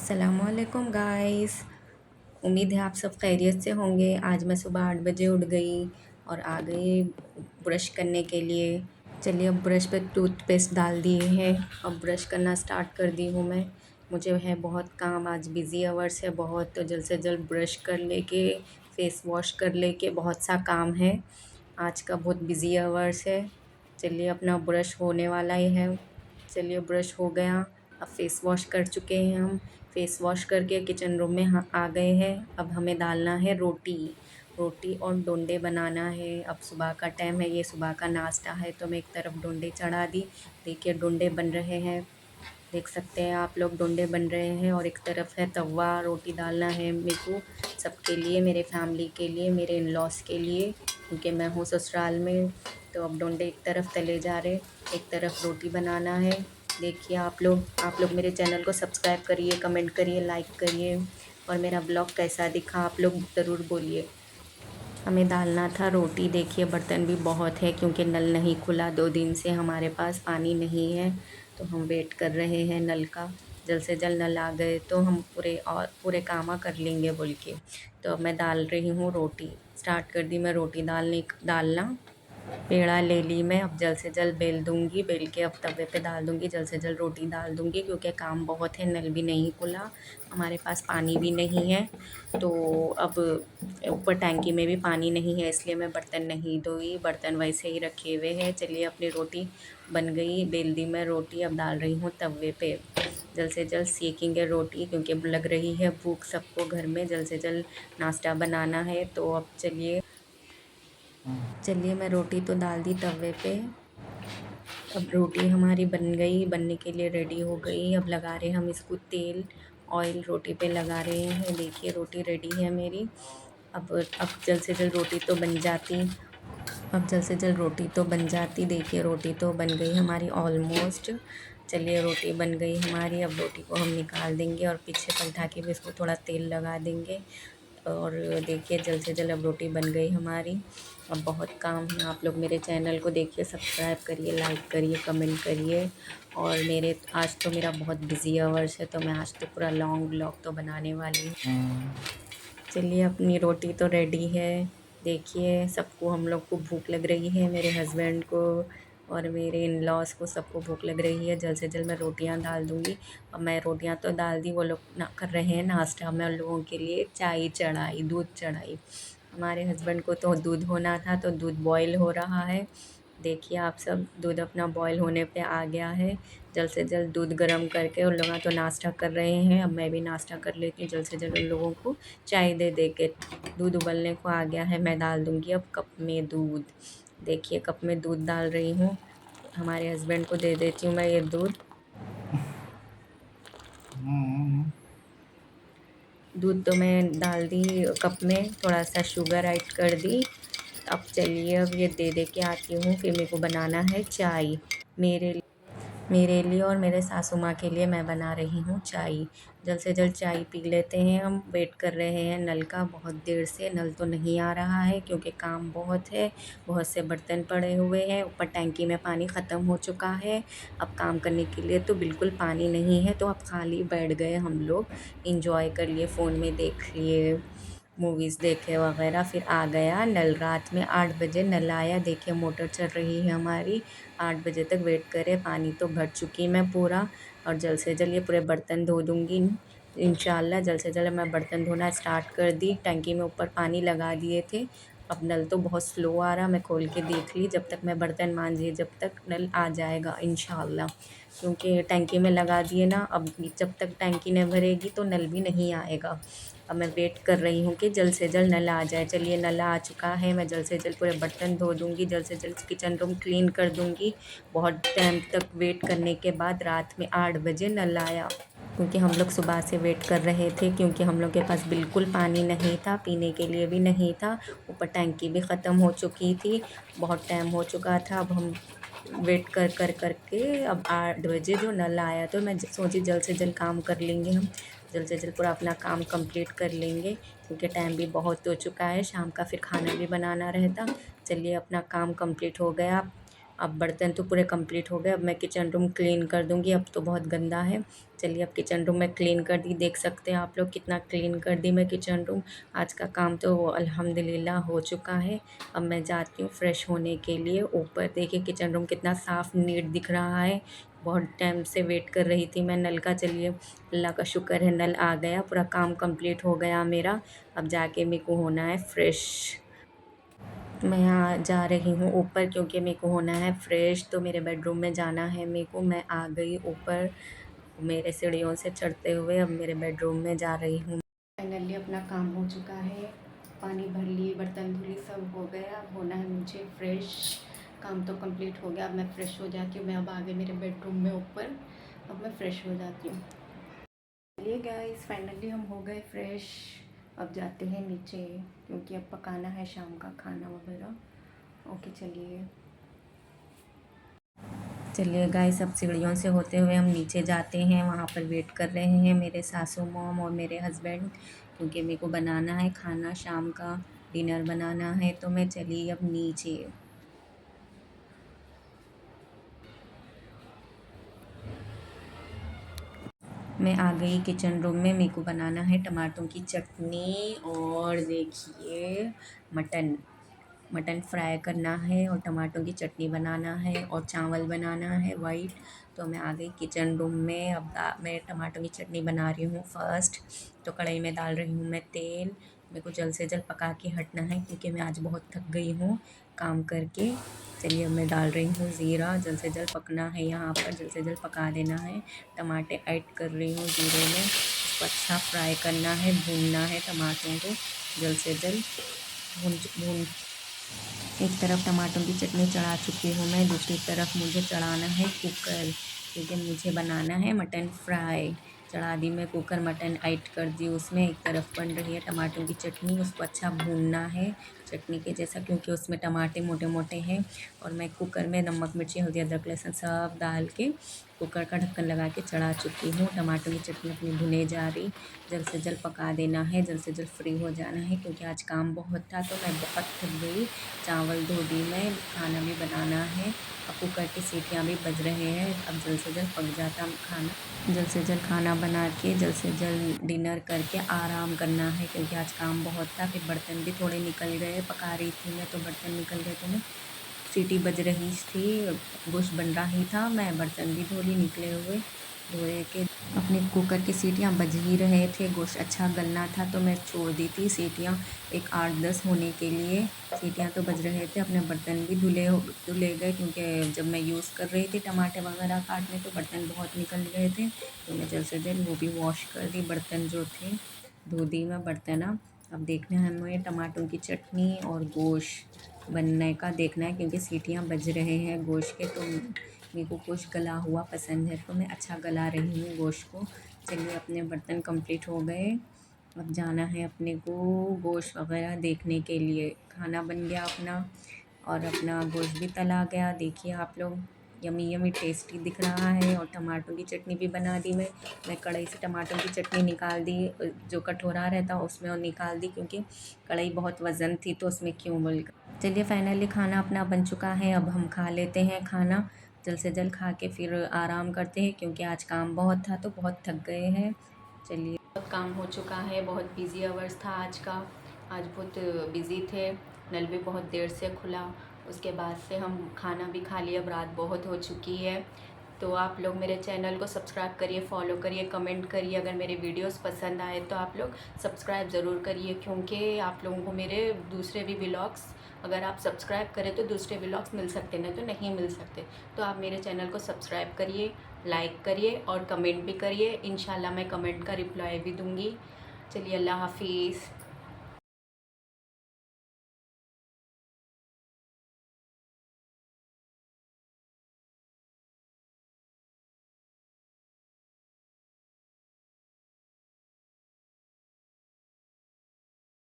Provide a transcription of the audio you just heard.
अस्सलामुअलैकुम गाइस। उम्मीद है आप सब खैरियत से होंगे। आज मैं सुबह 8 बजे उठ गई और आ गई ब्रश करने के लिए। चलिए अब ब्रश पे टूथपेस्ट डाल दिए हैं, अब ब्रश करना स्टार्ट कर दी हूँ मैं। मुझे है बहुत काम, आज बिज़ी आवर्स है बहुत, तो जल्द से जल्द ब्रश कर लेके फेस वॉश कर लेके बहुत सा काम है। आज का बहुत बिज़ी आवर्स है। चलिए अपना ब्रश होने वाला ही है। चलिए ब्रश हो गया, अब फेस वॉश कर चुके हैं हम। फेस वॉश करके किचन रूम में आ गए हैं। अब हमें डालना है रोटी। रोटी और डोंडे बनाना है। अब सुबह का टाइम है, ये सुबह का नाश्ता है, तो मैं एक तरफ डोंडे चढ़ा दी। देखिए डोंडे बन रहे हैं, देख सकते हैं आप लोग, डोंडे बन रहे हैं। और एक तरफ है तवा, रोटी डालना है मेरे को, सबके लिए, मेरे फैमिली के लिए, मेरे इन लॉस के लिए, क्योंकि मैं हूँ ससुराल में। तो अब डोंडे एक तरफ तले जा रहे, एक तरफ रोटी बनाना है। देखिए आप लोग मेरे चैनल को सब्सक्राइब करिए, कमेंट करिए, लाइक करिए। और मेरा ब्लॉग कैसा दिखा आप लोग ज़रूर बोलिए। हमें डालना था रोटी। देखिए बर्तन भी बहुत है क्योंकि नल नहीं खुला, 2 दिन से हमारे पास पानी नहीं है, तो हम वेट कर रहे हैं नल का। जल्द से जल्द नल आ गए तो हम पूरे काम कर लेंगे बोल के। तो अब मैं डाल रही हूँ रोटी, स्टार्ट कर दी मैं रोटी डालना। पेड़ा ले ली मैं, अब जल्द से जल्द बेल दूँगी, बेल के अब तवे पे डाल दूँगी, जल्द से जल्द रोटी डाल दूँगी, क्योंकि काम बहुत है, नल भी नहीं खुला, हमारे पास पानी भी नहीं है। तो अब ऊपर टैंकी में भी पानी नहीं है, इसलिए मैं बर्तन नहीं धोई, बर्तन वैसे ही रखे हुए हैं। चलिए अपनी रोटी बन गई, बेल दी मैं रोटी, अब डाल रही हूँ तवे पे। जल्द से जल्द सेकेंगे रोटी, क्योंकि लग रही है भूख सबको घर में, जल्द से जल्द नाश्ता बनाना है। तो अब चलिए मैं रोटी तो डाल दी तवे पे। अब रोटी हमारी बन गई, बनने के लिए रेडी हो गई। अब लगा रहे हम इसको तेल, ऑयल रोटी पे लगा रहे हैं। देखिए रोटी रेडी है मेरी। अब जल्द से जल्द रोटी तो बन जाती, अब जल्द से जल्द रोटी तो बन जाती। देखिए रोटी तो बन गई हमारी ऑलमोस्ट। चलिए रोटी बन गई हमारी, अब रोटी को हम निकाल देंगे और पीछे पलटा के भी इसको थोड़ा तेल लगा देंगे। और देखिए जल्द से जल्द अब रोटी बन गई हमारी। अब बहुत काम है, आप लोग मेरे चैनल को देखिए, सब्सक्राइब करिए, लाइक करिए, कमेंट करिए। और आज तो मेरा बहुत बिज़ी आवर्स है, तो मैं आज तो पूरा लॉन्ग ब्लॉग तो बनाने वाली हूँ। चलिए अपनी रोटी तो रेडी है। देखिए सबको, हम लोग को भूख लग रही है, मेरे हस्बैंड को और मेरे इन लॉज को, सबको भूख लग रही है। जल्द से जल्द मैं रोटियां डाल दूँगी। अब मैं रोटियां तो डाल दी, वो लोग ना कर रहे हैं नाश्ता। मैं उन लोगों के लिए चाय चढ़ाई, दूध चढ़ाई। हमारे हस्बैंड को तो दूध होना था, तो दूध बॉयल हो रहा है। देखिए आप सब, दूध अपना बॉयल होने पे आ गया है। जल्द से जल्द दूध गर्म करके उन लोग तो नाश्ता कर रहे हैं, अब मैं भी नाश्ता कर लेती हूँ। जल्द से जल्द उन लोगों को चाय दे के, दूध उबलने को आ गया है, मैं डाल दूँगी अब कप में दूध। देखिए कप में दूध डाल रही हूँ, हमारे हस्बैंड को दे देती हूँ मैं ये दूध। दूध तो मैं डाल दी कप में, थोड़ा सा शुगर ऐड कर दी। अब चलिए अब ये दे के आती हूँ, फिर मेरे को बनाना है चाय। मेरे मेरे लिए और मेरे सासू माँ के लिए मैं बना रही हूँ चाय। जल्द से जल्द चाय पी लेते हैं हम। वेट कर रहे हैं नल का, बहुत देर से नल तो नहीं आ रहा है, क्योंकि काम बहुत है, बहुत से बर्तन पड़े हुए हैं, ऊपर टैंकी में पानी ख़त्म हो चुका है। अब काम करने के लिए तो बिल्कुल पानी नहीं है, तो अब खाली बैठ गए हम लोग, इंजॉय कर लिए, फ़ोन में देख लिए, मूवीज़ देखे वगैरह। फिर आ गया नल, रात में 8 बजे नल आया। देखिए मोटर चल रही है हमारी, 8 बजे तक वेट करें। पानी तो भर चुकी मैं पूरा, और जल्द से जल्द ये पूरे बर्तन धो दूँगी इंशाल्लाह। जल्द से जल्द मैं बर्तन धोना स्टार्ट कर दी। टंकी में ऊपर पानी लगा दिए थे, अब नल तो बहुत स्लो आ रहा, मैं खोल के देख ली। जब तक मैं बर्तन मांजी, जब तक नल आ जाएगा इंशाल्लाह, क्योंकि टंकी में लगा दिए ना, अब जब तक टंकी नहीं भरेगी तो नल भी नहीं आएगा। अब मैं वेट कर रही हूँ कि जल्द से जल्द नल आ जाए। चलिए नल आ चुका है, मैं जल्द से जल्द पूरे बर्तन धो दूँगी, जल्द से जल्द किचन रूम क्लीन कर दूँगी। बहुत टाइम तक वेट करने के बाद रात में 8 बजे नल आया, क्योंकि हम लोग सुबह से वेट कर रहे थे, क्योंकि हम लोग के पास बिल्कुल पानी नहीं था, पीने के लिए भी नहीं था, ऊपर टैंकी भी ख़त्म हो चुकी थी, बहुत टाइम हो चुका था। अब हम वेट कर के अब 8 बजे जो नल आया, तो मैं सोची जल्द से जल्द काम कर लेंगे हम, जल्द से जल्द पूरा अपना काम कंप्लीट कर लेंगे, क्योंकि टाइम भी बहुत हो चुका है, शाम का फिर खाना भी बनाना रहता। चलिए अपना काम कंप्लीट हो गया। अब बर्तन तो पूरे कंप्लीट हो गए। अब मैं किचन रूम क्लीन कर दूँगी, अब तो बहुत गंदा है। चलिए अब किचन रूम मैं क्लीन कर दी, देख सकते हैं आप लोग कितना क्लीन कर दी मैं किचन रूम। आज का काम तो अल्हम्दुलिल्लाह हो चुका है। अब मैं जाती हूँ फ्रेश होने के लिए ऊपर। देखिए किचन रूम कितना साफ़ नीट दिख रहा है। बहुत टाइम से वेट कर रही थी मैं नल का। चलिए अल्लाह का शुक्र है नल आ गया, पूरा काम कंप्लीट हो गया मेरा। अब जाके मेरे को होना है फ्रेश। मैं यहाँ जा रही हूँ ऊपर क्योंकि मेरे को होना है फ्रेश, तो मेरे बेडरूम में जाना है मेरे को। मैं आ गई ऊपर मेरे सीढ़ियों से चढ़ते हुए, अब मेरे बेडरूम में जा रही हूँ। फाइनली अपना काम हो चुका है, पानी भर लिए, बर्तन धुली, सब हो गया। अब होना है मुझे फ्रेश। काम तो कंप्लीट हो गया, अब मैं फ़्रेश हो जाती हूँ। मैं अब आ गई मेरे बेडरूम में ऊपर, अब मैं फ़्रेश हो जाती हूँ। चलिए गाइस फाइनली हम हो गए फ्रेश। अब जाते हैं नीचे क्योंकि अब पकाना है शाम का खाना वगैरह। ओके चलिए चलिए गाइस अब सीढ़ियों से होते हुए हम नीचे जाते हैं। वहाँ पर वेट कर रहे हैं मेरे सासू मॉम और मेरे हस्बैंड, क्योंकि मेरे को बनाना है खाना, शाम का डिनर बनाना है। तो मैं चली अब नीचे। मैं आ गई किचन रूम में। मेरे को बनाना है टमाटरों की चटनी और देखिए मटन मटन फ्राई करना है और टमाटरों की चटनी बनाना है और चावल बनाना है वाइट। तो मैं आ गई किचन रूम में। अब मैं टमाटरों की चटनी बना रही हूँ फर्स्ट। तो कढ़ाई में डाल रही हूँ मैं तेल। मेरे को जल्द से जल्द पका के हटना है क्योंकि मैं आज बहुत थक गई हूँ काम करके। चलिए अब मैं डाल रही हूँ ज़ीरा। जल्द से जल्द पकना है, यहाँ पर जल्द से जल्द पका देना है। टमाटर ऐड कर रही हूँ ज़ीरे में, इसको अच्छा फ्राई करना है, भूनना है टमाटरों को जल्द से जल्द। भून भून एक तरफ टमाटरों की चटनी चढ़ा चुकी हूँ मैं, दूसरी तरफ मुझे चढ़ाना है कुकर क्योंकि मुझे बनाना है मटन फ्राई। चढ़ा दी मैं कुकर, मटन ऐड कर दी उसमें। एक तरफ बन रही है टमाटरों की चटनी, उसको अच्छा भूनना है चटनी के जैसा क्योंकि उसमें टमाटे मोटे मोटे हैं। और मैं कुकर में नमक मिर्ची हल्दी अदरक लहसुन सब डाल के कुकर का ढक्कन लगा के चढ़ा चुकी हूँ। टमाटर की चटनी अपनी भुने जा रही, जल्द से जल्द पका देना है, जल्द से जल्द फ्री हो जाना है क्योंकि आज काम बहुत था तो मैं बहुत थक गई। चावल धो दी मैं, खाना भी बनाना है। अब कुकर की सीटियाँ भी बज रहे हैं, अब जल्द से जल्द पक जाता खाना। जल्द से जल्द खाना बना के जल्द से जल्द डिनर करके आराम करना है क्योंकि आज काम बहुत था। फिर बर्तन भी थोड़े निकल गए, पका रही थी मैं तो बर्तन निकल गए थे। मैं सीटी बज रही थी, गोश्त बन रहा ही था, मैं बर्तन भी धो ली निकले हुए। धोए के अपने कुकर की सीटियाँ बज ही रहे थे, गोश्त अच्छा गलना था तो मैं छोड़ दी थी सीटियाँ एक 8-10 होने के लिए। सीटियाँ तो बज रहे थे, अपने बर्तन भी धुले गए क्योंकि जब मैं यूज़ कर रही थी टमाटर वगैरह काटने तो बर्तन बहुत निकल गए थे। तो मैं जल्द से जल्द वो भी वॉश कर दी, बर्तन जो थे धो दी मैं बर्तन। अब देखना है हमें टमाटरों की चटनी और गोश्त बनने का देखना है क्योंकि सीटियाँ बज रहे हैं गोश्त के। तो मेरे को गोश्त गला हुआ पसंद है तो मैं अच्छा गला रही हूँ गोश्त को। चलिए अपने बर्तन कंप्लीट हो गए, अब जाना है अपने को गोश्त वगैरह देखने के लिए। खाना बन गया अपना और अपना गोश्त भी तला गया, देखिए आप लोग यमी यमी टेस्टी दिख रहा है। और टमाटरों की चटनी भी बना दी मैं कढ़ाई से टमाटरों की चटनी निकाल दी, जो कटोरा रहता उसमें और निकाल दी क्योंकि कढ़ाई बहुत वज़न थी तो उसमें क्यों बोल। चलिए फाइनली खाना अपना बन चुका है, अब हम खा लेते हैं खाना। जल्द से जल्द खा के फिर आराम करते हैं क्योंकि आज काम बहुत था तो बहुत थक गए हैं। चलिए बहुत काम हो चुका है, बहुत बिज़ी आवर्स था आज का। आज बहुत बिज़ी थे, नल भी बहुत देर से खुला, उसके बाद से हम खाना भी खा लिया, अब रात बहुत हो चुकी है। तो आप लोग मेरे चैनल को सब्सक्राइब करिए, फॉलो करिए, कमेंट करिए। अगर मेरे वीडियोस पसंद आए तो आप लोग सब्सक्राइब ज़रूर करिए क्योंकि आप लोगों को मेरे दूसरे भी व्लॉग्स, अगर आप सब्सक्राइब करें तो दूसरे व्लॉग्स मिल सकते, नहीं तो नहीं मिल सकते। तो आप मेरे चैनल को सब्सक्राइब करिए, लाइक करिए और कमेंट भी करिए। इंशाल्लाह मैं कमेंट का रिप्लाई भी दूँगी। चलिए अल्लाह हाफिज़।